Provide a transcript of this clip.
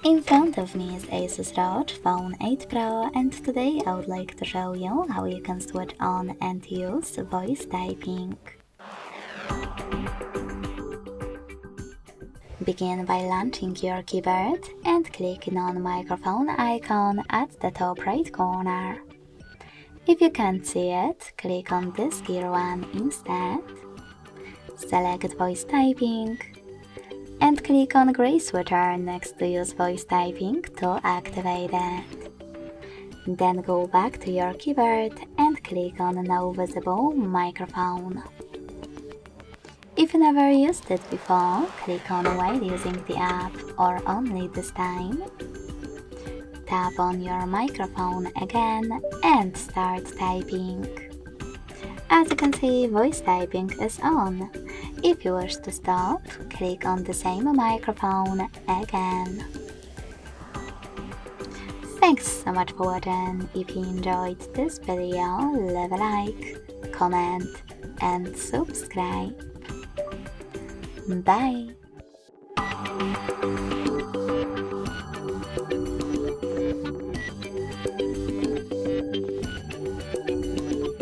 In front of me is ASUS ROG Phone 8 Pro, and today I would like to show you how you can switch on and use voice typing. Begin by launching your keyboard and clicking on the microphone icon at the top right corner. If you can't see it, click on this gear one instead. Select voice typing and click on gray switcher next to use voice typing to activate it. Then go back to your keyboard and click on now visible microphone. If you never used it before, click on while using the app or only this time. Tap on your microphone again and start typing. As you can see, voice typing is on. If you wish to stop, click on the same microphone again. Thanks so much for watching. If you enjoyed this video, leave a like, comment and subscribe. Bye!